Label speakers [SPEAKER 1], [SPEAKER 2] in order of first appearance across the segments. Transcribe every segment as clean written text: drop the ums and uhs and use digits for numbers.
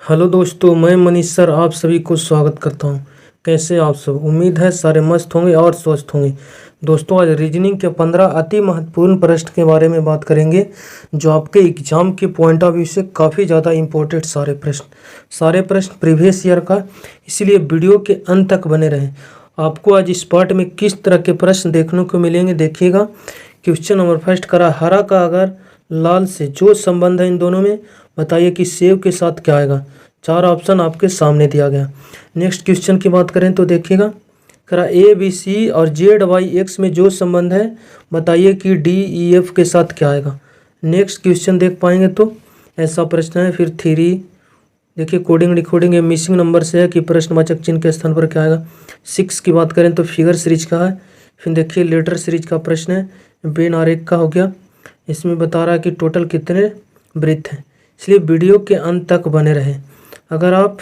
[SPEAKER 1] Hello दोस्तों, मैं Manish sir आप सभी को स्वागत करता हूं। कैसे आप सब? उम्मीद है सारे मस्त होंगे और स्वस्थ होंगे। दोस्तों, आज रीजनिंग के 15 अति महत्वपूर्ण प्रश्न के बारे में बात करेंगे जो आपके एग्जाम के पॉइंट ऑफ व्यू से काफ़ी ज़्यादा इम्पोर्टेंट सारे प्रश्न प्रीवियस ईयर का, इसलिए वीडियो के अंत तक बने रहें। आपको आज इस पार्ट में किस तरह के प्रश्न देखने को मिलेंगे देखिएगा। क्वेश्चन नंबर फर्स्ट करा, हरा का अगर लाल से जो संबंध है इन दोनों में, बताइए कि सेब के साथ क्या आएगा। 4 ऑप्शन आपके सामने दिया गया। नेक्स्ट क्वेश्चन की बात करें तो देखिएगा, करा ए बी सी और जेड वाई एक्स में जो संबंध है, बताइए कि डी ई एफ के साथ क्या आएगा। नेक्स्ट क्वेश्चन देख पाएंगे तो ऐसा प्रश्न है। फिर 3 देखिए, कोडिंग डिकोडिंग ये मिसिंग नंबर से है कि प्रश्नवाचक चिन्ह के स्थान पर क्या आएगा। 6 की बात करें तो फिगर सीरीज का है। फिर देखिए, लेटर सीरीज का प्रश्न है, बेन आरेख का हो गया। इसमें बता रहा है कि टोटल कितने वृत्त हैं, इसलिए वीडियो के अंत तक बने रहें। अगर आप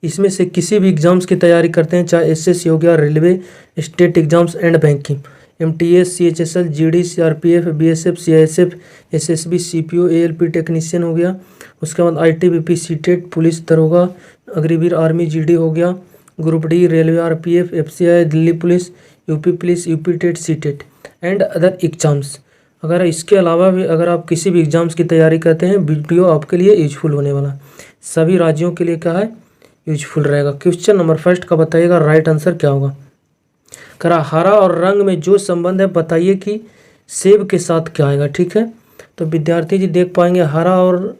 [SPEAKER 1] इसमें से किसी भी एग्जाम्स की तैयारी करते हैं, चाहे एसएससी हो गया, railway, state exams and banking, MTS, CHSL, GD, CRPF, BSF, CISF, SSB, CPO, ALP technician हो गया, उसके बाद आईटीबीपी, सीटेट, पुलिस दरोगा, अग्निवीर, आर्मी, जीडी हो गया, group D, railway, RPF, FCI, Delhi police, UP TET, CTET and other exams. अगर इसके अलावा भी अगर आप किसी भी एग्जाम्स की तैयारी करते हैं, वीडियो आपके लिए यूजफुल होने वाला है। सभी राज्यों के लिए क्या है, यूजफुल रहेगा। क्वेश्चन नंबर फर्स्ट का बताइएगा राइट आंसर क्या होगा। करा, हरा और रंग में जो संबंध है, बताइए कि सेब के साथ क्या आएगा। ठीक है, तो विद्यार्थी जी देख पाएंगे हरा और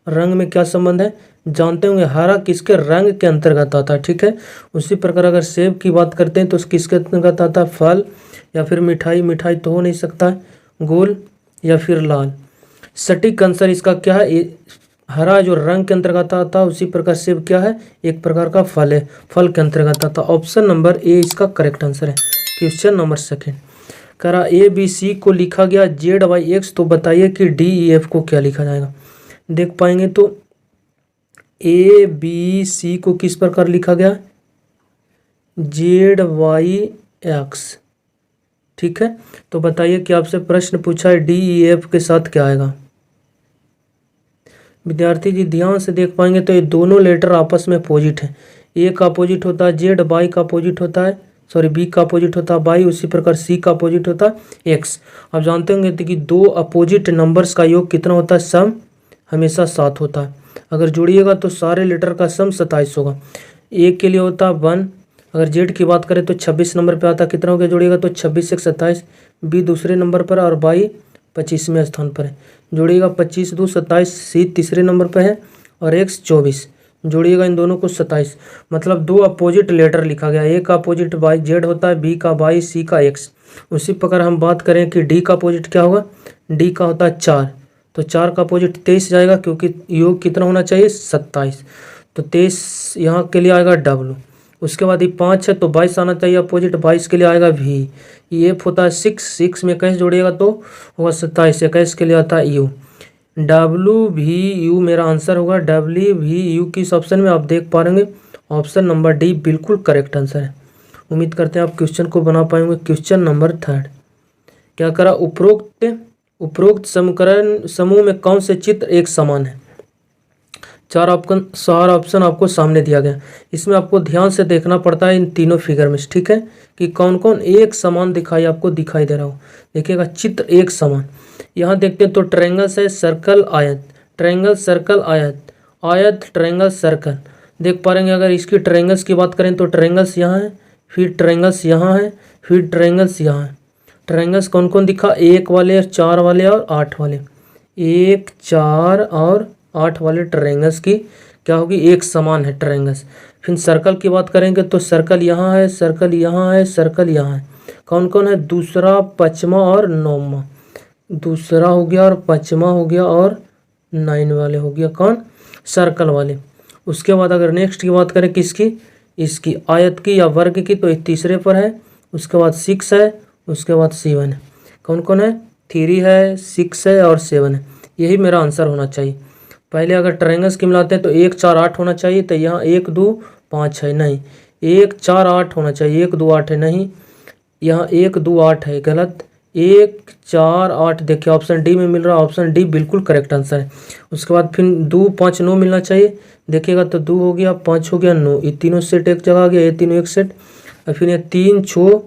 [SPEAKER 1] रंग में क्या संबंध है, जानते होंगे। हरा किसके रंग के अंतर्गत आता है। ठीक है, उसी प्रकार अगर सेब की बात करते हैं तो किसके अंतर्गत आता है, फल या फिर मिठाई। मिठाई तो हो नहीं सकता है, गोल या फिर लाल। सटीक आंसर इसका क्या है, हरा जो रंग के अंतर्गत आता है, उसी प्रकार सेब क्या है, एक प्रकार का फल है, फल के अंतर्गत आता है। ऑप्शन नंबर ए इसका करेक्ट आंसर है। क्वेश्चन नंबर सेकेंड करा, ए बी सी को लिखा गया जेड वाई एक्स, तो बताइए कि डी ई एफ को क्या लिखा जाएगा। देख पाएंगे तो ए बी सी को किस प्रकार लिखा गया, जेड वाई एक्स। ठीक है, तो बताइए कि आपसे प्रश्न पूछा है डी ई एफ के साथ क्या आएगा। विद्यार्थी जी ध्यान से देख पाएंगे तो ये दोनों लेटर आपस में अपोजिट हैं। ए का अपोजिट होता है जेड, बाई का अपोजिट होता है, सॉरी बी का अपोजिट होता है बाई, उसी प्रकार सी का अपोजिट होता है एक्स। आप जानते होंगे कि दो अपोजिट नंबर्स का योग कितना होता है, सम हमेशा 7 होता है। अगर जोड़िएगा तो सारे लेटर का सम 27 होगा। ए के लिए होता है 1। अगर जेड की बात करें तो 26 नंबर पे आता, कितना हो गया जोड़िएगा तो 26 से 27। बी दूसरे नंबर पर और बाई 25वें स्थान पर है, जोड़िएगा 25 2 27। सी तीसरे नंबर पर है और एक्स 24, जोड़िएगा इन दोनों को 27। मतलब दो अपोजिट लेटर लिखा गया। ए का अपोजिट बाई जेड होता है, बी का बाई, सी का एक्स। उसी प्रकार हम बात करें कि डी का अपोजिट क्या होगा, डी का होता है 4, तो 4 का अपोजिट 23 जाएगा, क्योंकि योग कितना होना चाहिए 27, तो 23 यहाँ के लिए आएगा डब्लू। उसके बाद ये 5 है तो 22 आना चाहिए अपोजिट, 22 के लिए आएगा वी। ये एफ होता है 6 में 21 जोड़िएगा तो होगा 27, 21 के लिए आता है यू। डब्लू वी यू मेरा आंसर होगा। डब्ल्यू वी यू किस ऑप्शन में, आप देख पा रहे ऑप्शन नंबर डी बिल्कुल करेक्ट आंसर है। उम्मीद करते हैं आप क्वेश्चन को बना पाएंगे। क्वेश्चन नंबर 3 क्या करा, उपरोक्त समीकरण समूह में कौन से चित्र एक समान है। 4 ऑप्शन आपको सामने दिया गया। इसमें आपको ध्यान से देखना पड़ता है इन तीनों फिगर में। ठीक है, कि कौन कौन एक समान आपको दिखाई दे रहा हो। देखिएगा चित्र एक समान, यहाँ देखते हैं तो ट्रायंगल्स है, सर्कल, आयत, ट्रायंगल, सर्कल, आयत, आयत, ट्रायंगल, सर्कल। देख पा रहे अगर इसकी ट्रायंगल्स की बात करें तो ट्रायंगल्स यहाँ है, फिर ट्रायंगल्स यहाँ है, फिर ट्रायंगल्स यहाँ है। ट्रायंगल्स कौन कौन दिखा, 1 वाले, 4 वाले और 8 वाले। 1 4 और 8 वाले ट्रायंगल्स की क्या होगी, एक समान है ट्रायंगल्स। फिर सर्कल की बात करेंगे तो सर्कल यहाँ है, सर्कल यहाँ है, सर्कल यहाँ है। कौन कौन है, दूसरा, पचमा और नौमा। दूसरा हो गया और पचमा हो गया और 9 वाले हो गया, कौन, सर्कल वाले। उसके बाद अगर नेक्स्ट की बात करें किसकी, इसकी आयत की या वर्ग की, तो तीसरे पर है। उसके बाद 6 है, उसके बाद 7 है। कौन कौन है, 3 है, 6 है और 7 है। यही मेरा आंसर होना चाहिए। पहले अगर ट्रायंगल्स की मिलाते हैं तो 1 4 8 होना चाहिए, तो यहाँ 1 2 5 है, नहीं 1 4 8 होना चाहिए, 1 2 8 है, नहीं यहाँ 1 2 8 है, गलत। 1 4 8 देखिए ऑप्शन डी में मिल रहा है, ऑप्शन डी बिल्कुल करेक्ट आंसर है। उसके बाद फिर 2 5 9 मिलना चाहिए, देखिएगा तो 2 हो गया, 5 हो गया, 9, ये तीनों सेट एक जगह आ गया, ये तीनों एक सेट। और फिर ये 3 6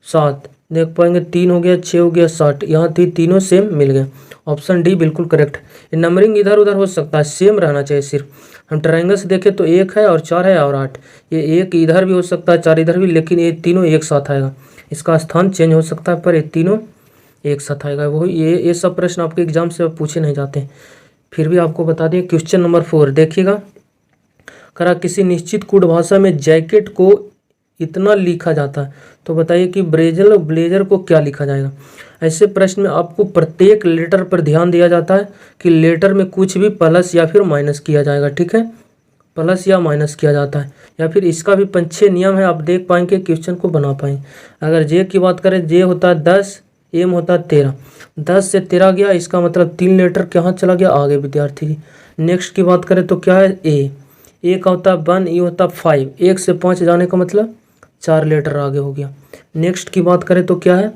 [SPEAKER 1] 7 देख पाएंगे, 3 हो गया, 6 हो गया, 7, यहाँ तो तीनों सेम मिल गए। ऑप्शन डी बिल्कुल करेक्ट है। ये नंबरिंग इधर उधर हो सकता है, सेम रहना चाहिए सिर्फ। हम ट्रायंगल से देखें तो 1 है और 4 है और 8, ये 1 इधर भी हो सकता है, 4 इधर भी, लेकिन ये तीनों एक साथ आएगा। इसका स्थान चेंज हो सकता है पर ये तीनों एक साथ आएगा। वही ये सब प्रश्न आपके एग्जाम से पूछे नहीं जाते हैं, फिर भी आपको बता दें। क्वेश्चन नंबर 4 देखिएगा, करा किसी निश्चित कोड भाषा में जैकेट को इतना लिखा जाता है, तो बताइए कि ब्लेजर को क्या लिखा जाएगा। ऐसे प्रश्न में आपको प्रत्येक लेटर पर ध्यान दिया जाता है कि लेटर में कुछ भी प्लस या फिर माइनस किया जाएगा, ठीक है, प्लस या माइनस किया जाता है, या फिर इसका भी 5-6 नियम है, आप देख पाएंगे क्वेश्चन को बना पाएंगे। अगर जे की बात करें, जे होता है 10, एम होता है 13, 10 से 13 गया, इसका मतलब 3 लेटर कहाँ चला गया, आगे विद्यार्थी जी। नेक्स्ट की बात करें तो क्या है, ए का होता है 1, ई होता है 5, 1 से 5 जाने का मतलब 4 लेटर आगे हो गया। नेक्स्ट की बात करें तो क्या है,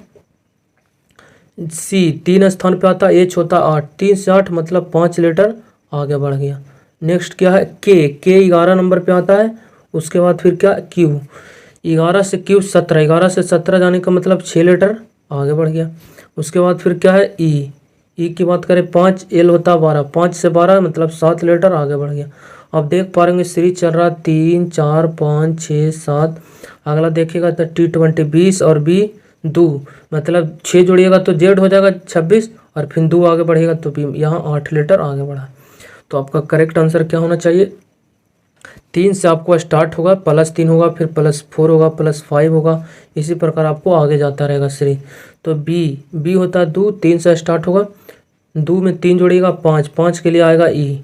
[SPEAKER 1] सी 3 स्थान पे आता है, एच होता है 8, 3 से 8 मतलब 5 लेटर आगे बढ़ गया। नेक्स्ट क्या है, के 11 नंबर पे आता है। उसके बाद फिर क्या, क्यू 11 से क्यू 17, 11 से 17 जाने का मतलब 6 लेटर आगे बढ़ गया। उसके बाद फिर क्या है, ई की बात करें 5, एल होता है 12, 5 से 12 मतलब 7 लेटर आगे बढ़ गया। अब देख पा रहे सीरीज चल रहा 3 4 5 6 7। अगला देखिएगा तो T20 20 और बी 2 मतलब 6 जोड़िएगा तो जेड हो जाएगा 26, और फिर 2 आगे बढ़ेगा तो बी, यहाँ 8 लेटर आगे बढ़ा। तो आपका करेक्ट आंसर क्या होना चाहिए, 3 से आपको स्टार्ट होगा, +3 होगा, फिर +4 होगा, +5 होगा, इसी प्रकार आपको आगे जाता रहेगा सीरीज। तो बी होता है 2, 3 से स्टार्ट होगा, 2 में 3 जोड़िएगा 5, 5 के लिए आएगा ई,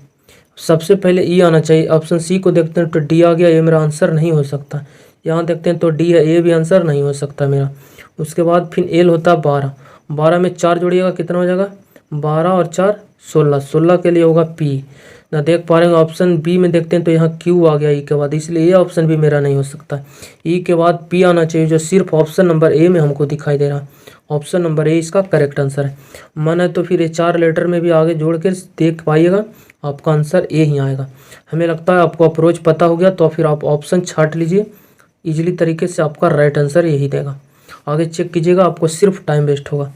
[SPEAKER 1] सबसे पहले ई आना चाहिए। ऑप्शन सी को देखते हैं तो डी आ गया, ये मेरा आंसर नहीं हो सकता। यहाँ देखते हैं तो डी है, ये भी आंसर नहीं हो सकता मेरा। उसके बाद फिर एल होता है 12, 12 में 4 जोड़िएगा कितना हो जाएगा, 12 और 4 16, 16 के लिए होगा पी ना। देख पा रहे हैं ऑप्शन बी में देखते हैं तो यहाँ क्यू आ गया ई के बाद, इसलिए ये ऑप्शन भी मेरा नहीं हो सकता। ई के बाद पी आना चाहिए, जो सिर्फ ऑप्शन नंबर ए में हमको दिखाई दे रहा। ऑप्शन नंबर ए इसका करेक्ट आंसर है। मन है तो फिर ये 4 लेटर में भी आगे जोड़ के देख पाइएगा, आपका आंसर ए ही आएगा। हमें लगता है आपको अप्रोच पता हो गया, तो फिर आप ऑप्शन छांट लीजिए, इजीली तरीके से आपका राइट आंसर यही देगा। आगे चेक कीजिएगा, आपको सिर्फ टाइम वेस्ट होगा,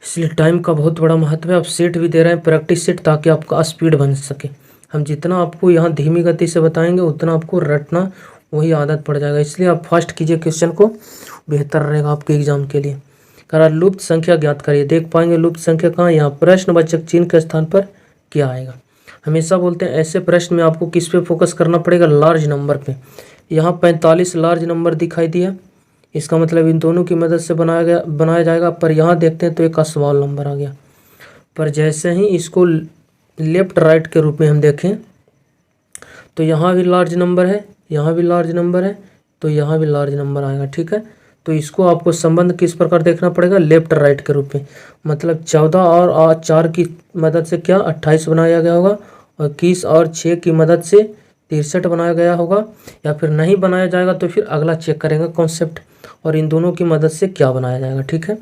[SPEAKER 1] इसलिए टाइम का बहुत बड़ा महत्व है। आप सेट भी दे रहे हैं, प्रैक्टिस सेट, ताकि आपका स्पीड बन सके। हम जितना आपको यहाँ धीमी गति से बताएंगे उतना आपको रटना वही आदत पड़ जाएगा, इसलिए आप फास्ट कीजिए क्वेश्चन को, बेहतर रहेगा आपके एग्जाम के लिए। करा लुप्त संख्या ज्ञात करिए, देख पाएंगे लुप्त संख्या कहाँ, यहाँ प्रश्नवाचक चिन्ह के स्थान पर क्या आएगा। हमेशा बोलते हैं ऐसे प्रश्न में आपको किस पे फोकस करना पड़ेगा, लार्ज नंबर पे। यहाँ 45 लार्ज नंबर दिखाई दिया, इसका मतलब इन दोनों की मदद से बनाया जाएगा। पर यहाँ देखते हैं तो एक स्मॉल नंबर आ गया। पर जैसे ही इसको लेफ्ट राइट के रूप में हम देखें तो यहाँ भी लार्ज नंबर है, यहाँ भी लार्ज नंबर है, तो यहाँ भी लार्ज नंबर आएगा, ठीक है। तो इसको आपको संबंध किस प्रकार देखना पड़ेगा, लेफ्ट राइट के रूप में। मतलब 14 और 4 की मदद से क्या 28 बनाया गया होगा, और 21 और 6 की मदद से 63 बनाया गया होगा, या फिर नहीं बनाया जाएगा तो फिर अगला चेक करेंगे कॉन्सेप्ट, और इन दोनों की मदद से क्या बनाया जाएगा, ठीक है।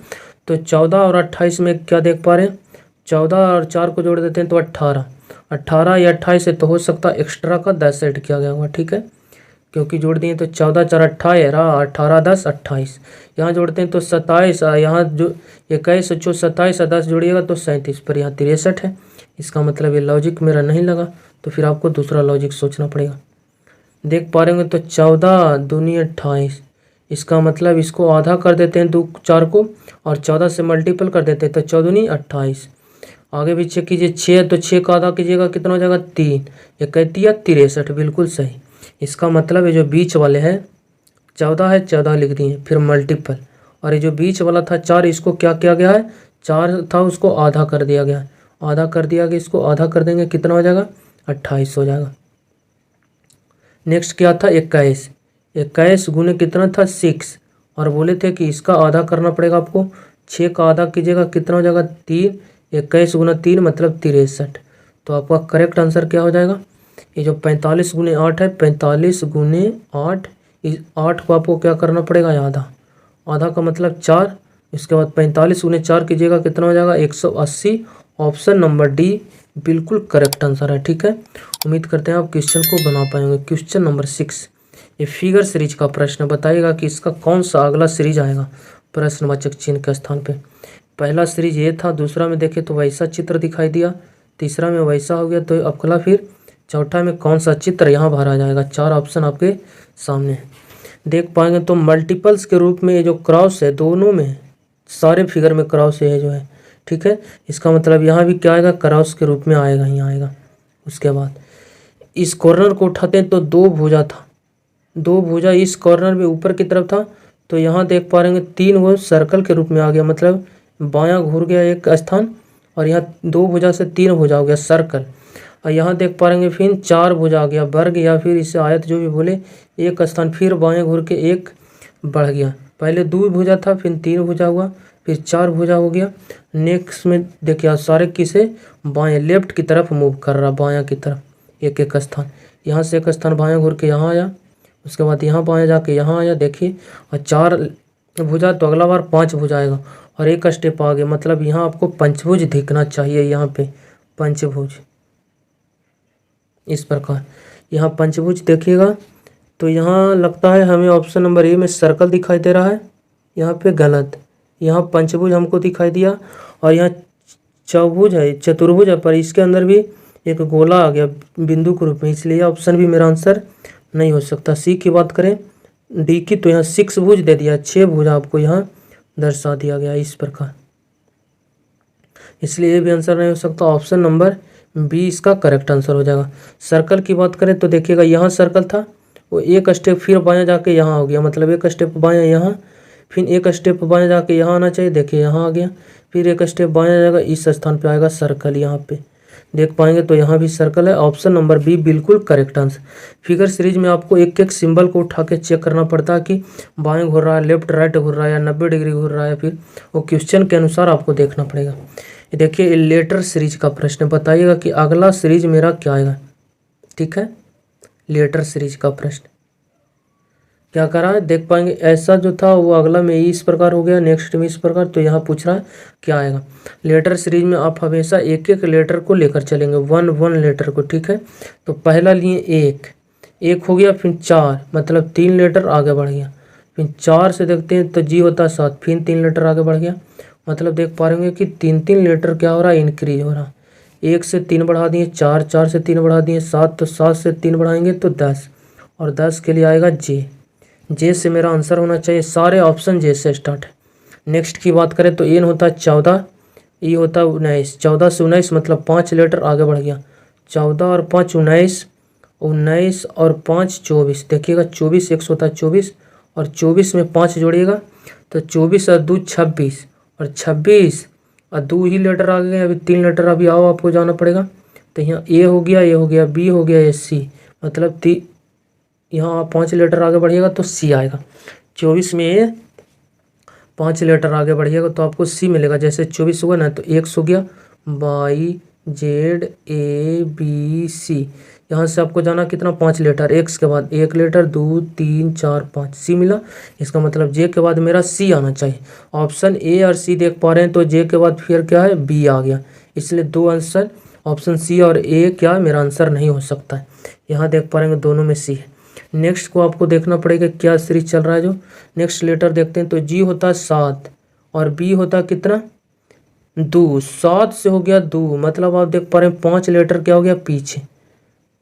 [SPEAKER 1] तो 14 और 28 में क्या देख पा रहे हैं, 14 और 4 को जोड़ देते हैं तो 18, 18 या 28 से तो हो सकता है एक्स्ट्रा का 10 ऐड किया गया होगा, ठीक है, क्योंकि जोड़ दिए तो 14 4 28, 18 10 28, यहाँ जोड़ते हैं तो 27, यहाँ जो 21 जो 27 10 जोड़िएगा तो 37, पर यहाँ 63 है। इसका मतलब ये लॉजिक मेरा नहीं लगा, तो फिर आपको दूसरा लॉजिक सोचना पड़ेगा। देख पा रहे होंगे तो 14 दूनी 28, इसका मतलब इसको आधा कर देते हैं 2 4 को, और 14 से मल्टीपल कर देते हैं तो 14 दूनी 28। आगे भी चेक कीजिए, 6 है तो 6 का आधा कीजिएगा कितना हो जाएगा 3, 31 63, बिल्कुल सही। इसका मतलब ये जो बीच वाले हैं 14 है, 14 लिख दिए, फिर मल्टीपल, और ये जो बीच वाला था 4, इसको क्या किया गया है, 4 था उसको आधा कर दिया गया, आधा कर दिया गया, इसको आधा कर देंगे कितना हो जाएगा 28 हो जाएगा। नेक्स्ट क्या था 21, 21 गुने कितना था 6, और बोले थे कि इसका आधा करना पड़ेगा आपको, 6 का आधा कीजिएगा कितना हो जाएगा 3, 21 गुना 3 मतलब 63। तो आपका करेक्ट आंसर क्या हो जाएगा, ये जो 45 गुने 8 है, 45 गुने 8, इस 8 को आपको क्या करना पड़ेगा आधा, आधा का मतलब 4, इसके बाद 45 × 4 कीजिएगा कितना हो जाएगा 180। ऑप्शन नंबर डी बिल्कुल करेक्ट आंसर है। ठीक है, उम्मीद करते हैं आप क्वेश्चन को बना पाएंगे। क्वेश्चन नंबर 6, ये फिगर सीरीज का प्रश्न बताइएगा कि इसका कौन सा अगला सीरीज आएगा प्रश्नवाचक चिन्ह के स्थान पे। पहला सीरीज ये था, दूसरा में देखे तो वैसा चित्र दिखाई दिया, तीसरा में वैसा हो गया, तो अगला फिर चौथा में कौन सा चित्र यहाँ भरा जाएगा। 4 ऑप्शन आपके सामने है, देख पाएंगे। तो मल्टीपल्स के रूप में ये जो क्रॉस है, दोनों में सारे फिगर में क्रॉस है जो है। ठीक है, इसका मतलब यहाँ भी क्या आएगा, क्रॉस के रूप में आएगा ही आएगा। उसके बाद इस कॉर्नर को उठाते हैं तो 2 भुजा था, 2 भुजा इस कॉर्नर में ऊपर की तरफ था, तो यहाँ देख पा रहे 3 वो सर्कल के रूप में आ गया, मतलब बायां घूर गया एक स्थान, और यहाँ 2 भुजा से 3 भुजा हो गया सर्कल। और यहाँ देख पा रहे फिर 4 भुजा आ गया वर्ग, या फिर इसे आयत जो भी बोले, एक स्थान फिर बाएं घूर के एक बढ़ गया। पहले 2 भुजा था, फिर 3 भुजा हुआ, फिर 4 भुजा हो गया। नेक्स्ट में देखिए सारे किसे बाएं लेफ्ट की तरफ मूव कर रहा, बायां की तरफ एक एक स्थान। यहाँ से एक स्थान बायां घूर के यहाँ आया, उसके बाद यहाँ बाएं जाके यहाँ आया। देखिए, और 4 भुजा तो अगला बार 5 भुजा आएगा, और एक स्टेप आगे, मतलब यहाँ आपको पंचभुज दिखना चाहिए। यहाँ पे पंचभुज इस प्रकार, यहाँ पंचभुज देखिएगा। तो यहाँ लगता है हमें ऑप्शन नंबर ए में सर्कल दिखाई दे रहा है, यहाँ पे गलत। यहाँ पंचभुज हमको दिखाई दिया, और यहाँ चौभुज है, चतुर्भुज है, पर इसके अंदर भी एक गोला आ गया बिंदु के रूप में, इसलिए ऑप्शन भी मेरा आंसर नहीं हो सकता। सी की बात करें, डी की, तो यहाँ 6 भुज दे दिया, 6 भुज आपको यहाँ दर्शा दिया गया इस प्रकार, इसलिए ये भी आंसर नहीं हो सकता। ऑप्शन नंबर बी इसका करेक्ट आंसर हो जाएगा। सर्कल की बात करें तो देखिएगा, यहाँ सर्कल था, वो एक स्टेप फिर बायां जाके यहाँ हो गया, मतलब एक स्टेप बायां यहाँ, फिर एक स्टेप बायां जाके यहाँ आना चाहिए, देखिए यहाँ आ गया, फिर एक स्टेप बायां जाएगा, इस स्थान पे आएगा सर्कल। यहाँ पे देख पाएंगे तो यहाँ भी सर्कल है। ऑप्शन नंबर बी बिल्कुल करेक्ट आंसर। फिगर सीरीज में आपको एक एक सिंबल को उठा के चेक करना पड़ता है कि बाएं घूर रहा है, लेफ्ट राइट घूर रहा है, या 90 डिग्री घूर रहा है, फिर वो क्वेश्चन के अनुसार आपको देखना पड़ेगा। देखिए लेटर सीरीज का प्रश्न बताइएगा कि अगला सीरीज मेरा क्या आएगा। ठीक है, लेटर सीरीज का प्रश्न क्या करा है, देख पाएंगे ऐसा जो था वो अगला में इस प्रकार हो गया, नेक्स्ट में इस प्रकार। तो यहाँ पूछ रहा है क्या आएगा। लेटर सीरीज में आप हमेशा एक एक लेटर को लेकर चलेंगे, 1 लेटर को। ठीक है, तो पहला लिए एक हो गया, फिर 4, मतलब 3 लेटर आगे बढ़ गया, फिर 4 से देखते हैं तो जी होता है 7, फिर 3 लेटर आगे बढ़ गया, मतलब देख पा रहे कि 3 लेटर क्या हो रहा है, इंक्रीज हो रहा। 1 से 3 बढ़ा दिए, 4 से 3 बढ़ा दिए, 7, तो 7 से 3 बढ़ाएंगे तो 10, और 10 के लिए आएगा जे से मेरा आंसर होना चाहिए। सारे ऑप्शन जे से स्टार्ट है। नेक्स्ट की बात करें तो एन होता है 14, ई होता है 19, 14 से 19 मतलब 5 लेटर आगे बढ़ गया। 14 और 5 19, 19 और 5 24, देखिएगा 24 एक होता है 24, और 24 में 5 जोड़िएगा तो 24 और 2 26, और 26 और 2 ही लेटर आ गए, अभी 3 लेटर अभी आओ आपको जाना पड़ेगा। तो यहाँ ए हो गया, बी हो गया, सी, मतलब यहाँ 5 लेटर आगे बढ़िएगा तो सी आएगा। 24 में ए 5 लेटर आगे बढ़िएगा तो आपको सी मिलेगा। जैसे 24 हुआ ना तो एक्स हो गया, Y Z A B C, यहाँ से आपको जाना कितना 5 लेटर, एक्स के बाद 1 लेटर, 2 3 4 5, सी मिला। इसका मतलब जे के बाद मेरा सी आना चाहिए। ऑप्शन ए और सी देख पा रहे हैं तो जे के बाद फिर क्या है, बी आ गया, इसलिए 2 आंसर ऑप्शन सी और ए क्या मेरा आंसर नहीं हो सकता है। यहाँ देख पा रहे हैं दोनों में सी है। नेक्स्ट को आपको देखना पड़ेगा क्या सीरीज चल रहा है। जो नेक्स्ट लेटर देखते हैं तो जी होता है 7, और बी होता है कितना 2, 7 से हो गया 2, मतलब आप देख पा रहे हैं 5 लेटर क्या हो गया पीछे,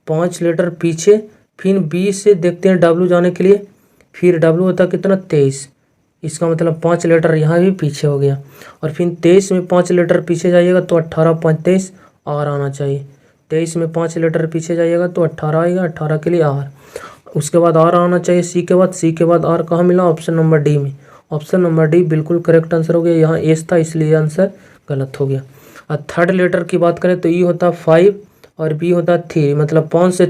[SPEAKER 1] 5 लेटर पीछे। फिर बी से देखते हैं डब्ल्यू जाने के लिए, फिर डब्ल्यू होता है कितना 23, इसका मतलब 5 लेटर यहाँ भी पीछे हो गया। और फिर 23 में 5 लेटर पीछे जाइएगा तो 18 5 23 आर आना चाहिए। 23 में 5 लेटर पीछे जाइएगा तो 18 आएगा, 18 के लिए आर, उसके बाद आर आना चाहिए सी के बाद आर कहाँ मिला, ऑप्शन नंबर डी में। ऑप्शन नंबर डी बिल्कुल करेक्ट आंसर हो गया। यहाँ एस था इसलिए आंसर गलत हो गया। और थर्ड लेटर की बात करें तो ई होता 5 और बी होता 3, मतलब 5 से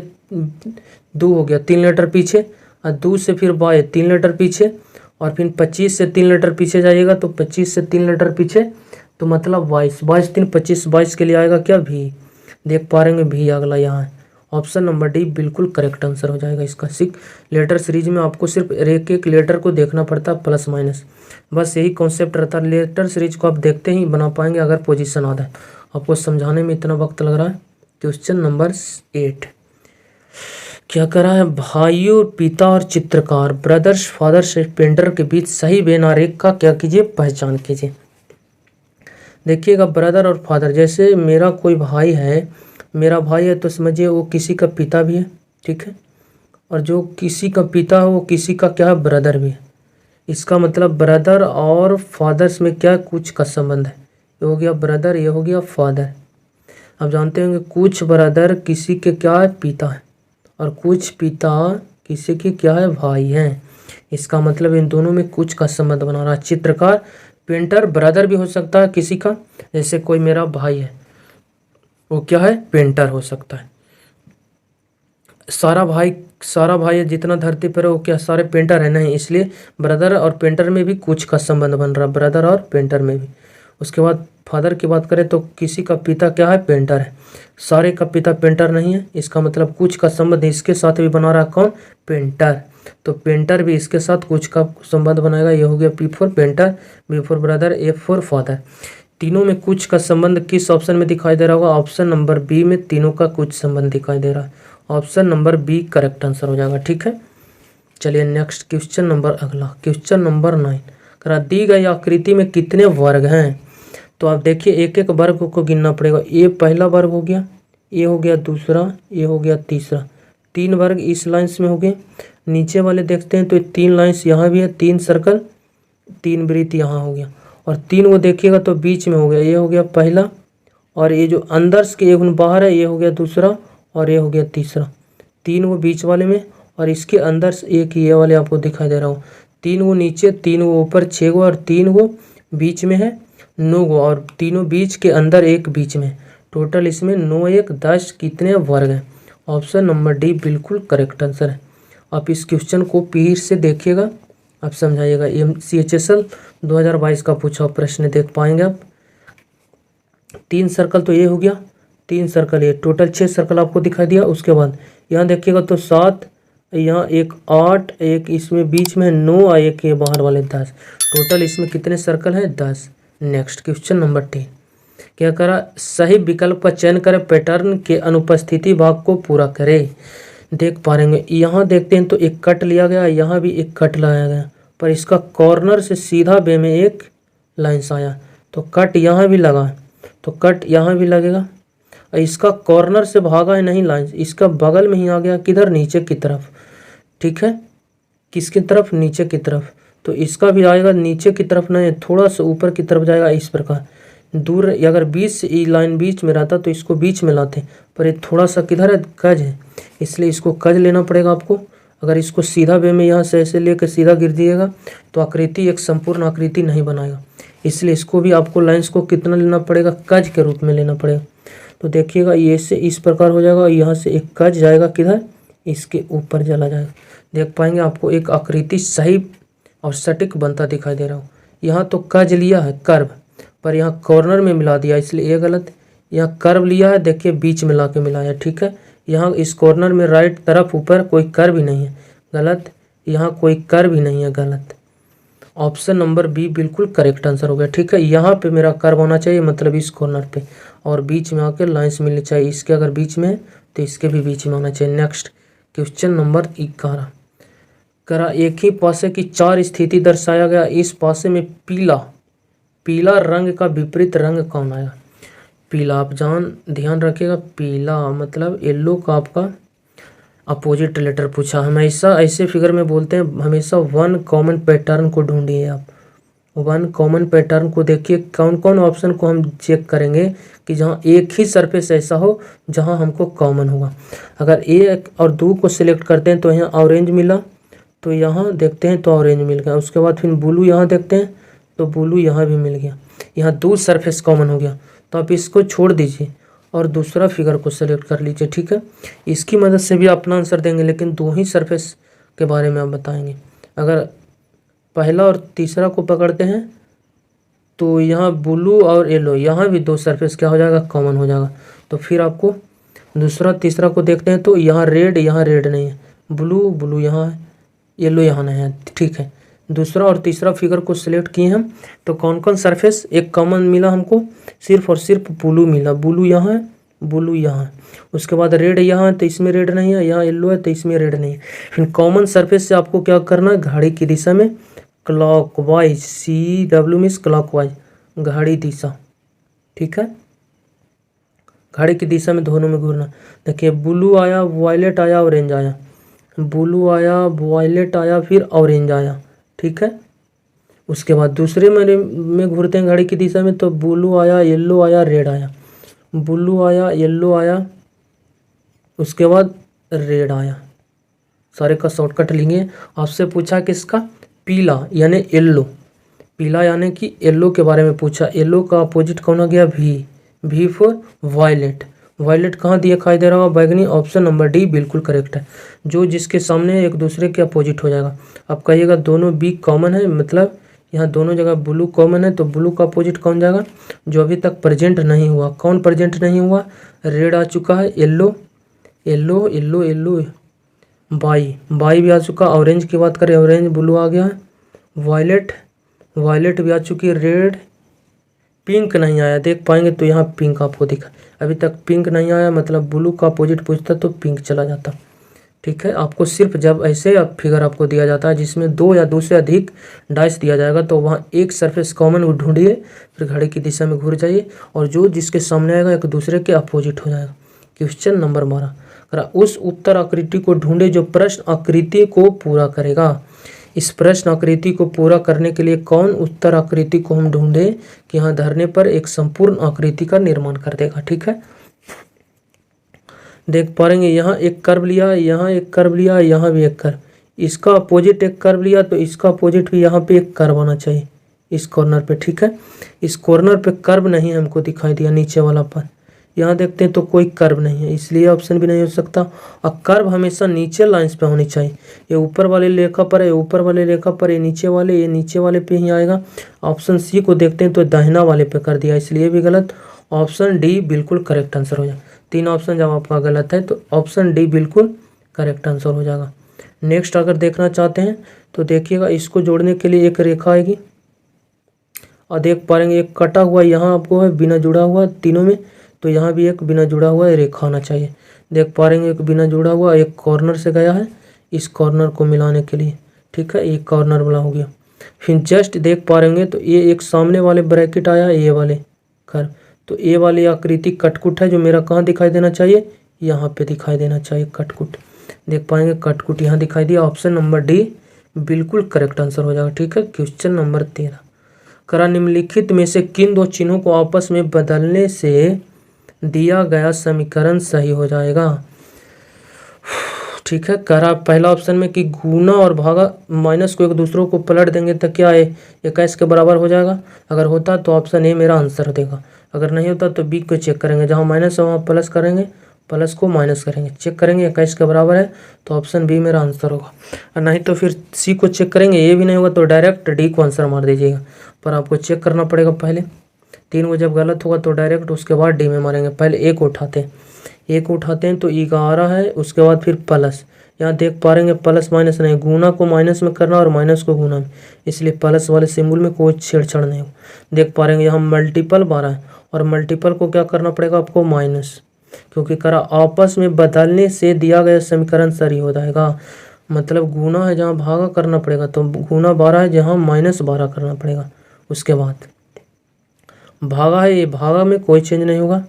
[SPEAKER 1] 2 हो गया 3 लेटर पीछे, और 2 से फिर बाय 3 लेटर पीछे, और फिर 25 से 3 लेटर पीछे जाइएगा तो 25 से 3 लेटर पीछे, तो मतलब 22, 22 3 25, 22 के लिए आएगा क्या भी, देख पा रहे हैं भी अगला यहाँ है। ऑप्शन नंबर डी बिल्कुल करेक्ट आंसर हो जाएगा इसका। लेटर सीरीज में आपको सिर्फ एक एक लेटर को देखना पड़ता है प्लस माइनस, बस यही कॉन्सेप्ट रहता है। लेटर सीरीज को आप देखते ही बना पाएंगे अगर पोजीशन आता है। आपको समझाने में इतना वक्त लग रहा है। क्वेश्चन नंबर 8 क्या करा है, भाइयों पिता और चित्रकार ब्रदर्स फादर्स पेंटर के बीच सही वेन आरेख का क्या कीजिए, पहचान कीजिए। देखिएगा ब्रदर और फादर, जैसे मेरा कोई भाई है, मेरा भाई है तो समझिए वो किसी का पिता भी है, ठीक है, और जो किसी का पिता है वो किसी का क्या है, ब्रदर भी है। इसका मतलब ब्रदर और फादर्स में क्या कुछ का संबंध है। ये हो गया ब्रदर, ये हो गया फादर। आप जानते होंगे कुछ ब्रदर किसी के क्या है, पिता है, और कुछ पिता किसी के क्या है, भाई हैं। इसका मतलब इन दोनों में कुछ का संबंध बना रहा है। चित्रकार पेंटर ब्रदर भी हो सकता है किसी का, जैसे कोई मेरा भाई है वो क्या है, पेंटर हो सकता है। सारा भाई है जितना धरती पर है वो क्या सारे पेंटर है, नहीं, इसलिए ब्रदर और पेंटर में भी कुछ का संबंध बन रहा है, ब्रदर और पेंटर में भी। उसके बाद फादर की बात करें तो किसी का पिता क्या है, पेंटर है, सारे का पिता पेंटर नहीं है। इसका मतलब कुछ का संबंध इसके साथ भी बना रहा है, कौन, पेंटर। तो पेंटर भी इसके साथ कुछ का संबंध बनाएगा। ये हो गया P for painter, B for brother, F for father. तीनों में कुछ का संबंध किस ऑप्शन में दिखाई दे रहा होगा, ऑप्शन नंबर बी में तीनों का कुछ संबंध दिखाई दे रहा है। Option number B correct answer हो जाएगा, ठीक है। चलिए नेक्स्ट क्वेश्चन नंबर, अगला क्वेश्चन नंबर 9 करा, दी गई आकृति में कितने वर्ग हैं। तो आप देखिए एक एक वर्ग को गिनना पड़ेगा। ये पहला वर्ग हो गया, ये हो गया दूसरा, ये हो गया तीसरा, 3 वर्ग इस लाइन्स में हो गए। नीचे वाले देखते हैं तो 3 लाइन्स यहाँ भी है, 3 सर्कल 3 वृत्त यहाँ हो गया, और 3 वो देखिएगा तो बीच में हो गया, ये हो गया पहला, और ये जो अंदर के एक बाहर है ये हो गया दूसरा, और ये हो गया तीसरा। 3 वो बीच वाले में, और इसके अंदर एक ये वाले आपको दिखाई दे रहा हो, 3 वो नीचे, 3 वो ऊपर, 6 गो, और 3 वो बीच में है 9 गो, और तीनों बीच के अंदर एक बीच में। टोटल इसमें 9 1 10 कितने वर्ग हैं। ऑप्शन नंबर डी बिल्कुल करेक्ट आंसर है। आप इस क्वेश्चन को फिर से देखिएगा, आप समझाइएगा। CHSL 2022 का पूछा प्रश्न देख पाएंगे आप। 3 सर्कल तो ये हो गया, 3 सर्कल ये, टोटल 6 सर्कल आपको दिखाई दिया। उसके बाद यहाँ देखिएगा तो 7, यहाँ एक 8, एक इसमें बीच में 9, और एक ये बाहर वाले 10। टोटल इसमें कितने सर्कल हैं, 10। नेक्स्ट क्वेश्चन नंबर 10 क्या करा, सही विकल्प का चयन करें, पैटर्न के अनुपस्थिति भाग को पूरा करें। देख पा रहे हैं यहाँ देखते हैं तो एक कट लिया गया, यहाँ भी एक कट लाया गया, पर इसका कॉर्नर से सीधा वे में एक लाइन्स आया, तो कट यहाँ भी लगा, तो कट यहाँ भी लगेगा। इसका कॉर्नर से भागा है नहीं लाइन्स, इसका बगल में ही आ गया, किधर, नीचे की तरफ, ठीक है, किसकी तरफ, नीचे की तरफ। तो इसका भी आएगा नीचे की तरफ, नहीं थोड़ा सा ऊपर की तरफ जाएगा, इस प्रकार दूर। अगर बीच से ये लाइन बीच में रहता तो इसको बीच में लाते, पर ये थोड़ा सा किधर है, कज है, इसलिए इसको कज लेना पड़ेगा आपको। अगर इसको सीधा वे में यहाँ से ऐसे लेकर सीधा गिर दिएगा तो आकृति एक संपूर्ण आकृति नहीं बनाएगा, इसलिए इसको भी आपको लाइन्स को कितना लेना पड़ेगा, कज के रूप में लेना पड़ेगा। तो देखिएगा ये से इस प्रकार हो जाएगा, यहाँ से एक कज जाएगा किधर, इसके ऊपर चला जाएगा। देख पाएंगे आपको एक आकृति सही और सटीक बनता दिखाई दे रहा हो। यहाँ तो कज लिया है कर्व, पर यहाँ कॉर्नर में मिला दिया, इसलिए ये गलत। यहाँ कर्व लिया है, देखिए बीच में ला के मिलाया, ठीक है। यहाँ इस कॉर्नर में राइट तरफ ऊपर कोई कर्व ही नहीं है, गलत। यहाँ कोई कर्व ही नहीं है, गलत। ऑप्शन नंबर बी बिल्कुल करेक्ट आंसर हो गया, ठीक है। यहाँ पे मेरा कर्व होना चाहिए, मतलब इस कॉर्नर पे, और बीच में आके लाइन्स मिलनी चाहिए। इसके अगर बीच में है तो इसके भी बीच में होना चाहिए। नेक्स्ट क्वेश्चन नंबर 11 करा, एक ही पासे की 4 स्थिति दर्शाया गया, इस पासे में पीला रंग का विपरीत रंग कौन आएगा। पीला, आप ध्यान रखिएगा, पीला मतलब येलो का आपका अपोजिट लेटर पूछा। हमेशा ऐसे फिगर में बोलते हैं, हमेशा 1 कॉमन पैटर्न को ढूंढिए। आप 1 कॉमन पैटर्न को देखिए, कौन कौन ऑप्शन को हम चेक करेंगे कि जहाँ एक ही सरफेस ऐसा हो जहाँ हमको कॉमन होगा। अगर 1 और 2 को सिलेक्ट करते हैं तो यहाँ ऑरेंज मिला, तो यहाँ देखते हैं तो ऑरेंज मिल गया। उसके बाद फिर ब्लू यहाँ देखते हैं तो ब्लू यहाँ भी मिल गया, यहाँ 2 सरफेस कॉमन हो गया। तो आप इसको छोड़ दीजिए और दूसरा फिगर को सेलेक्ट कर लीजिए, ठीक है। इसकी मदद से भी अपना आंसर देंगे, लेकिन 2 ही सरफेस के बारे में आप बताएंगे। अगर पहला और तीसरा को पकड़ते हैं तो यहाँ ब्लू और येलो, यहाँ भी 2 सरफेस क्या हो जाएगा, कॉमन हो जाएगा। तो फिर आपको दूसरा तीसरा को देखते हैं तो यहाँ रेड नहीं है, ब्लू ब्लू यहाँ है, येलो यहाँ नहीं है, ठीक है। दूसरा और तीसरा फिगर को सिलेक्ट किए हम, तो कौन कौन सरफेस एक कॉमन मिला हमको, सिर्फ और सिर्फ ब्लू मिला, ब्लू यहाँ है, ब्लू यहाँ है। उसके बाद रेड यहाँ है तो इसमें रेड नहीं है, यहाँ येलो है तो इसमें रेड नहीं है। फिर कॉमन सरफेस से आपको क्या करना है, घड़ी की दिशा में क्लॉकवाइज, CW मीन्स क्लॉकवाइज, घड़ी दिशा, ठीक है, घड़ी की दिशा में दोनों में घूरना। देखिए ब्लू आया, वायलेट आया, ऑरेंज आया, ब्लू आया, वायलेट आया, फिर ऑरेंज आया, ठीक है। उसके बाद दूसरे में घूरते हैं घड़ी की दिशा में, तो ब्लू आया, येलो आया, रेड आया, ब्लू आया, येलो आया, उसके बाद रेड आया। सारे का शॉर्टकट लेंगे। आपसे पूछा किसका, पीला यानी येलो, पीला यानी कि येलो के बारे में पूछा। येलो का अपोजिट कौन हो गया, भी फॉर वायलेट। वायलेट कहाँ दिखाई दे रहा होगा, बैगनी। ऑप्शन नंबर डी बिल्कुल करेक्ट है, जो जिसके सामने एक दूसरे के अपोजिट हो जाएगा। आप कहिएगा दोनों बी कॉमन है, मतलब यहाँ दोनों जगह ब्लू कॉमन है, तो ब्लू का अपोजिट कौन जाएगा, जो अभी तक प्रेजेंट नहीं हुआ। कौन प्रेजेंट नहीं हुआ, रेड आ चुका है, yellow yellow yellow yellow, by भी आ चुका। ऑरेंज की बात करें, ऑरेंज ब्लू आ गया है, वायलेट भी आ चुकी है, रेड, पिंक नहीं आया, देख पाएंगे तो यहाँ पिंक आपको दिखा, अभी तक पिंक नहीं आया, मतलब ब्लू का अपोजिट पूछता तो पिंक चला जाता, ठीक है। आपको सिर्फ जब ऐसे फिगर आपको दिया जाता है जिसमें 2 या 2 से अधिक डाइस दिया जाएगा, तो वहाँ एक सरफेस कॉमन ढूंढिए, फिर घड़ी की दिशा में घूर जाइए, और जो जिसके सामने आएगा एक दूसरे के अपोजिट हो जाएगा। क्वेश्चन नंबर 12, उस उत्तर आकृति को ढूंढे जो प्रश्न आकृति को पूरा करेगा। इस प्रश्न आकृति को पूरा करने के लिए कौन उत्तर आकृति को हम ढूंढे कि यहाँ धरने पर एक संपूर्ण आकृति का निर्माण कर देगा, ठीक है। देख पाएंगे यहाँ एक कर्व लिया, यहाँ एक कर्व लिया, यहाँ भी एक कर्व, इसका अपोजिट एक कर्व लिया, तो इसका अपोजिट भी यहाँ पे एक कर्व आना चाहिए इस कॉर्नर पे, ठीक है। इस कॉर्नर पे कर्व नहीं हमको दिखाई दिया, नीचे वाला पर यहाँ देखते हैं तो कोई कर्व नहीं है, इसलिए ऑप्शन भी नहीं हो सकता। और कर्व हमेशा नीचे लाइंस पे होनी चाहिए, ये ऊपर वाले रेखा पर है, ऊपर वाले रेखा पर, ये नीचे वाले पे ही आएगा। ऑप्शन सी को देखते हैं तो दाहिना वाले पे कर दिया, इसलिए भी गलत। ऑप्शन डी बिल्कुल करेक्ट आंसर हो जाएगा। 3 ऑप्शन जब आपका गलत है तो ऑप्शन डी बिल्कुल करेक्ट आंसर हो जाएगा। नेक्स्ट अगर देखना चाहते हैं तो देखिएगा, इसको जोड़ने के लिए एक रेखा आएगी, और देख पाएंगे एक कटा हुआ यहाँ आपको है, बिना जुड़ा हुआ तीनों में, तो यहाँ भी एक बिना जुड़ा हुआ रेखा आना चाहिए। देख पा रहे हैं एक बिना जुड़ा हुआ एक कॉर्नर से गया है इस कॉर्नर को मिलाने के लिए, ठीक है, एक कॉर्नर वाला हो गया। फिर जस्ट देख पा रहे तो ये एक सामने वाले ब्रैकेट आया, ये वाले कर्व, तो ये वाली आकृति कटकुट है, जो मेरा कहाँ दिखाई देना चाहिए, यहाँ पे दिखाई देना चाहिए कटकुट। देख पाएंगे कटकुट यहाँ दिखाई दिया। ऑप्शन नंबर डी बिल्कुल करेक्ट आंसर हो जाएगा, ठीक है। क्वेश्चन नंबर 13, निम्नलिखित में से किन 2 चिन्हों को आपस में बदलने से दिया गया समीकरण सही हो जाएगा, ठीक है। पहला ऑप्शन में कि गुना और भागा माइनस को एक दूसरों को पलट देंगे तो क्या है 21 के बराबर हो जाएगा। अगर होता तो ऑप्शन ए मेरा आंसर देगा, अगर नहीं होता तो बी को चेक करेंगे, जहाँ माइनस है वहाँ प्लस करेंगे, प्लस को माइनस करेंगे, चेक करेंगे 21 के बराबर है तो ऑप्शन बी मेरा आंसर होगा। और नहीं तो फिर सी को चेक करेंगे, ये भी नहीं होगा तो डायरेक्ट डी को आंसर मार दीजिएगा, पर आपको चेक करना पड़ेगा पहले। 3 को जब गलत होगा तो डायरेक्ट उसके बाद डी में मारेंगे। पहले ए को उठाते हैं तो 11 है, उसके बाद फिर प्लस, यहाँ देख पा रहे प्लस माइनस नहीं, गुना को माइनस में करना और माइनस को गुना में, इसलिए प्लस वाले सिंबल में कोई छेड़छाड़ नहीं हो। देख पा रहे यहाँ मल्टीपल 12 है, और मल्टीपल को क्या करना पड़ेगा आपको माइनस, क्योंकि आपस में बदलने से दिया गया समीकरण सही हो जाएगा। मतलब गुना है जहाँ भागा करना पड़ेगा, तो गुना 12 है जहाँ माइनस 12 करना पड़ेगा। उसके बाद भागा है, ये भागा में कोई चेंज नहीं होगा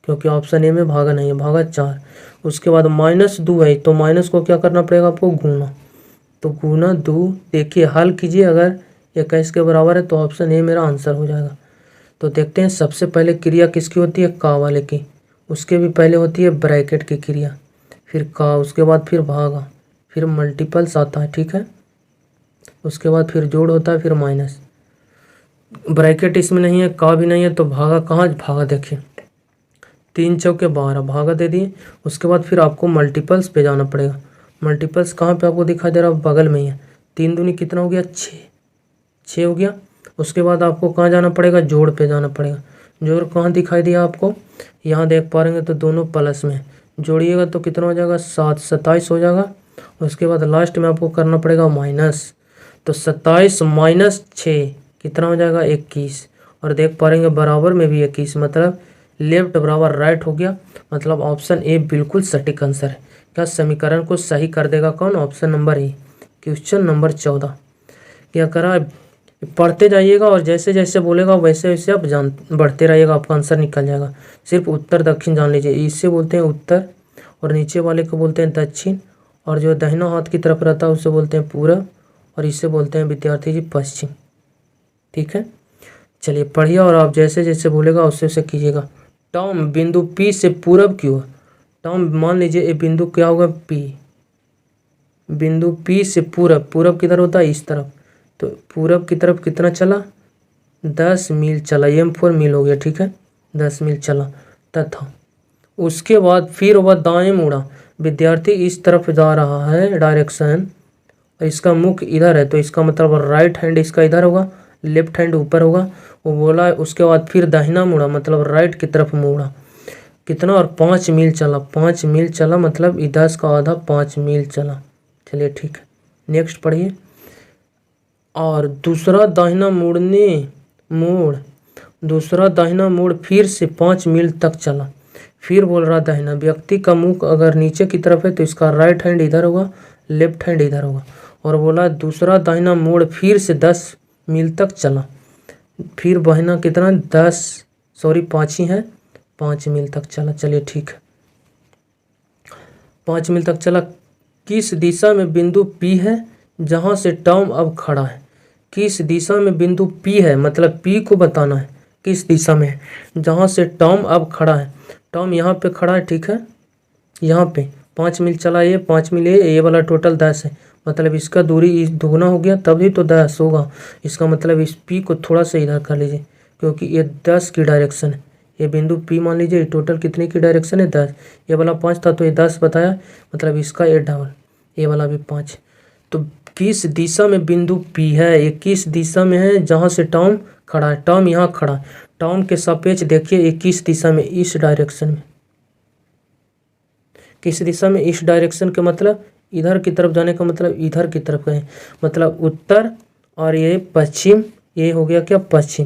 [SPEAKER 1] क्योंकि ऑप्शन ए में भागा नहीं है, भागा 4। उसके बाद -2 है तो माइनस को क्या करना पड़ेगा आपको गुना, तो गुना 2। देखिए हल कीजिए, अगर 21 के बराबर है तो ऑप्शन ए मेरा आंसर हो जाएगा। तो देखते हैं सबसे पहले क्रिया किसकी होती है, का वाले की, उसके भी पहले होती है ब्रैकेट की क्रिया, फिर का, उसके बाद फिर भागा, फिर मल्टीपल्स आता है, ठीक है। उसके बाद फिर जोड़ होता है, फिर माइनस, ब्रैकेट इसमें नहीं है, का भी नहीं है, तो भागा कहाँ, भागा देखिए 3 चौके 12 भागा दे दिए। उसके बाद फिर आपको मल्टीपल्स पे जाना पड़ेगा। मल्टीपल्स कहाँ पे आपको दिखाई दे रहा है, बगल में ही है। 3 दूनी कितना हो गया, 6 हो गया। उसके बाद आपको कहाँ जाना पड़ेगा, जोड़ पे जाना पड़ेगा। जोड़ कहाँ दिखाई दिया आपको, यहाँ देख पा रहे तो दोनों प्लस में जोड़िएगा तो कितना हो जाएगा 7, 27 हो जाएगा। उसके बाद लास्ट में आपको करना पड़ेगा माइनस, तो 27 माइनस 6 कितना हो जाएगा 21। और देख पा रहे बराबर में भी 21, मतलब लेफ्ट बराबर राइट हो गया। मतलब ऑप्शन ए बिल्कुल सटीक आंसर है। क्या समीकरण को सही कर देगा कौन, option number A. Question number 14 क्या करा, पढ़ते जाइएगा और जैसे जैसे बोलेगा वैसे वैसे आप जान बढ़ते रहिएगा, आपका आंसर निकल जाएगा। सिर्फ उत्तर दक्षिण जान लीजिए, इससे बोलते हैं उत्तर और नीचे वाले को बोलते हैं दक्षिण, और जो दाहिना हाथ की तरफ रहता है उसे बोलते हैं पूरब, और इसे बोलते हैं विद्यार्थी जी पश्चिम। ठीक है, चलिए पढ़िए और आप जैसे जैसे बोलेगा उससे वैसे कीजिएगा। टॉम बिंदु पी से पूरब क्यों है, टॉम मान लीजिए ये बिंदु क्या होगा पी, बिंदु पी से पूरब, पूरब किधर होता है इस तरफ, तो पूरब की तरफ कितना चला 10 मील चला, m4 मील हो गया। ठीक है, 10 मील चला तथा उसके बाद फिर वह दाएं मुड़ा। विद्यार्थी इस तरफ जा रहा है डायरेक्शन, इसका मुख इधर है तो इसका मतलब राइट हैंड इसका इधर होगा, लेफ्ट हैंड ऊपर होगा। वो बोला उसके बाद फिर दाहिना मुड़ा, मतलब राइट की तरफ मुड़ा कितना, और 5 मील चला, 5 मील चला, मतलब 10 का आधा 5 मील चला। चलिए ठीक है, नेक्स्ट पढ़िए। और दूसरा दाहिना मोड़ फिर से 5 मील तक चला। फिर बोल रहा दाहिना, व्यक्ति का मुख अगर नीचे की तरफ है तो इसका राइट हैंड इधर होगा, लेफ्ट हैंड इधर होगा। और बोला दूसरा दाहिना मोड़ फिर से 10 मील तक चला। फिर बहना कितना 5 ही है, 5 मील तक चला। चलिए ठीक है, 5 मील तक चला। किस दिशा में बिंदु P है जहाँ से टॉम अब खड़ा है, किस दिशा में बिंदु P है, मतलब P को बताना है किस दिशा में है जहाँ से टॉम अब खड़ा है। टॉम यहाँ पे खड़ा है, ठीक है, यहाँ पे 5 मील चला, ये 5 मील, ये वाला टोटल 10 है, मतलब इसका दूरी दुगना हो गया तभी तो 10 होगा। इसका मतलब इस P को थोड़ा सा इधर कर लीजिए क्योंकि ये 10 की डायरेक्शन है। ये बिंदु P मान लीजिए टोटल कितने की डायरेक्शन है 10, ये वाला 5 था तो ये 10 बताया, मतलब इसका ये डबल, ये वाला भी 5। तो किस दिशा में बिंदु P है, ये किस दिशा में है जहाँ से टॉम खड़ा है। टॉम यहाँ खड़ा है, टॉम के सापेक्ष देखिए ये किस दिशा में, इस डायरेक्शन में, किस दिशा में, इस डायरेक्शन के मतलब इधर की तरफ जाने का मतलब इधर की तरफ गए, मतलब उत्तर और ये पश्चिम, ये हो गया क्या पश्चिम,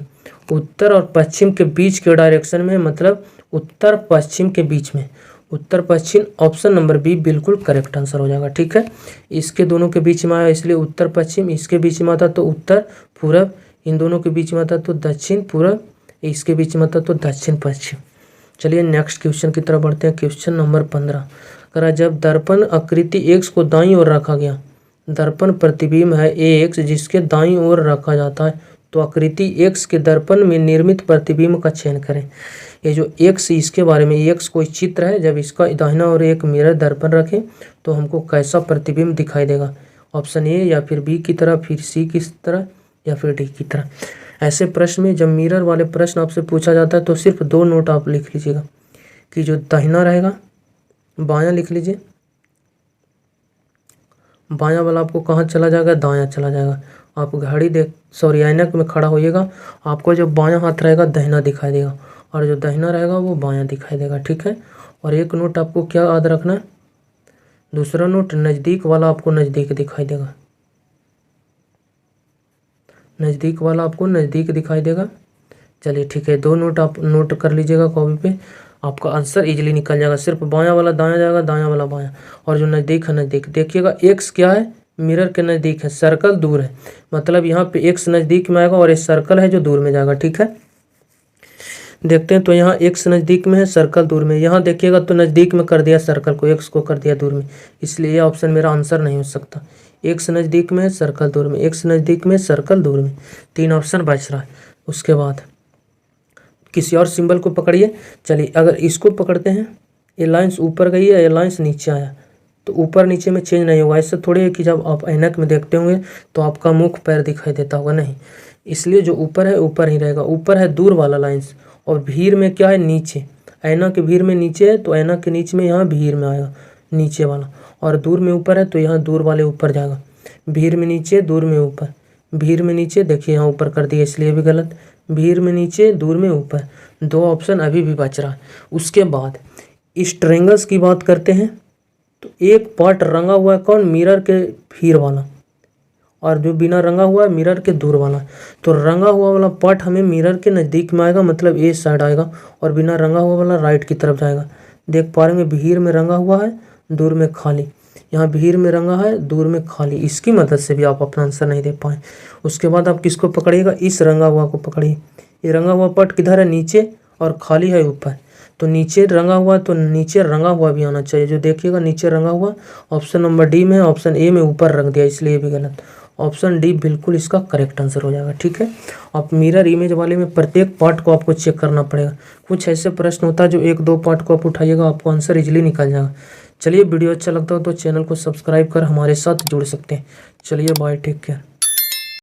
[SPEAKER 1] उत्तर और पश्चिम के बीच के डायरेक्शन में, मतलब उत्तर पश्चिम के बीच में, उत्तर पश्चिम। ऑप्शन नंबर बी बिल्कुल करेक्ट आंसर हो जाएगा। ठीक है, इसके दोनों के बीच में आया इसलिए उत्तर पश्चिम, इसके बीच में आता तो उत्तर पूरब, इन दोनों के बीच में आता तो दक्षिण पूरब, इसके बीच में आता तो दक्षिण पश्चिम। चलिए नेक्स्ट क्वेश्चन की तरफ बढ़ते हैं। क्वेश्चन नंबर 15 करा, जब दर्पण आकृति एक्स को दाईं ओर रखा गया, दर्पण प्रतिबिंब है एक्स जिसके दाईं ओर रखा जाता है, तो आकृति एक्स के दर्पण में निर्मित प्रतिबिंब का चयन करें। ये जो एक्स, इसके बारे में, एक्स कोई चित्र है, जब इसका दाहिना और एक मिरर दर्पण रखें तो हमको कैसा प्रतिबिंब दिखाई देगा, ऑप्शन ए या फिर बी की तरह, फिर सी की तरह या फिर डी की तरह। ऐसे प्रश्न में जब मिरर वाले प्रश्न आपसे पूछा जाता है तो सिर्फ 2 नोट आप लिख लीजिएगा कि जो दाहिना रहेगा बायां लिख लीजिए, बायां वाला आपको कहाँ चला जाएगा, दायां चला जाएगा। आप घड़ी ऐनक में खड़ा होइएगा, आपको जो बायां हाथ रहेगा दाहिना दिखाई देगा और जो दाहिना रहेगा वो बायां दिखाई देगा। ठीक है, और एक नोट आपको क्या याद रखना है, दूसरा नोट नज़दीक वाला आपको नज़दीक दिखाई देगा, नज़दीक वाला आपको नज़दीक दिखाई देगा। चलिए ठीक है, 2 नोट आप नोट कर लीजिएगा कॉपी पे, आपका आंसर इजीली निकल जाएगा। सिर्फ बायां वाला दायां जाएगा, दायां वाला बायां, और जो नज़दीक है नज़दीक। देखिएगा एक्स क्या है, मिरर के नज़दीक है, सर्कल दूर है, मतलब यहाँ पे एक्स नज़दीक में आएगा और ये सर्कल है जो दूर में जाएगा। ठीक है, देखते हैं तो यहाँ एक्स नज़दीक में है, सर्कल दूर में, यहाँ देखिएगा तो नज़दीक में कर दिया सर्कल को, एक्स को कर दिया दूर में, इसलिए ये ऑप्शन मेरा आंसर नहीं हो सकता। एक्स नज़दीक में है, सर्कल दूर में, एक्स नज़दीक में, सर्कल दूर में, 3 ऑप्शन बच रहा है। उसके बाद किसी और सिंबल को पकड़िए। चलिए अगर इसको पकड़ते हैं, ये लाइन्स ऊपर गई है, ये लाइन्स नीचे आया, तो ऊपर नीचे में चेंज नहीं होगा। ऐसा थोड़ी है कि जब आप ऐनक में देखते होंगे तो आपका मुख पैर दिखाई देता होगा, नहीं, इसलिए जो ऊपर है ऊपर ही रहेगा। ऊपर है दूर वाला लाइन्स और भीड़ में क्या है नीचे, ऐना के भीड़ में नीचे है तो ऐना के नीचे में यहाँ भीड़ में आएगा नीचे वाला, और दूर में ऊपर है तो यहाँ दूर वाले ऊपर जाएगा। भीड़ में नीचे, दूर में ऊपर, भीड़ में नीचे, देखिए यहाँ ऊपर कर दिया इसलिए भी गलत, भीड़ में नीचे, दूर में ऊपर। 2 ऑप्शन अभी भी बच रहा है। उसके बाद इस ट्रायंगल्स की बात करते हैं तो एक पार्ट रंगा हुआ है कौन, मिरर के भीड़ वाला, और जो बिना रंगा हुआ है मिरर के दूर वाला। तो रंगा हुआ वाला पार्ट हमें मिरर के नज़दीक में आएगा, मतलब ए साइड आएगा, और बिना रंगा हुआ वाला राइट की तरफ जाएगा। देख पा रहे हैं भीड़ में रंगा हुआ है, दूर में खाली। यहाँ भीड़ में रंगा है, दूर में खाली। इसकी मदद से भी आप अपना आंसर नहीं दे पाए। उसके बाद आप किसको पकड़िएगा, इस रंगा हुआ को पकड़िए। ये रंगा हुआ पार्ट किधर है, नीचे, और खाली है ऊपर। तो नीचे रंगा हुआ, तो नीचे रंगा हुआ भी आना चाहिए। जो देखिएगा नीचे रंगा हुआ ऑप्शन नंबर डी में, ऑप्शन ए में ऊपर रंग दिया, इसलिए भी गलत। ऑप्शन डी बिल्कुल इसका करेक्ट आंसर हो जाएगा। ठीक है, आप मिरर इमेज वाले में प्रत्येक पार्ट को आपको चेक करना पड़ेगा। कुछ ऐसे प्रश्न होता है जो 1-2 पार्ट को आप उठाइएगा, आपको आंसर इजीली निकल जाएगा। चलिए, वीडियो अच्छा लगता हो तो चैनल को सब्सक्राइब कर हमारे साथ जुड़ सकते हैं। चलिए बाय, टेक केयर।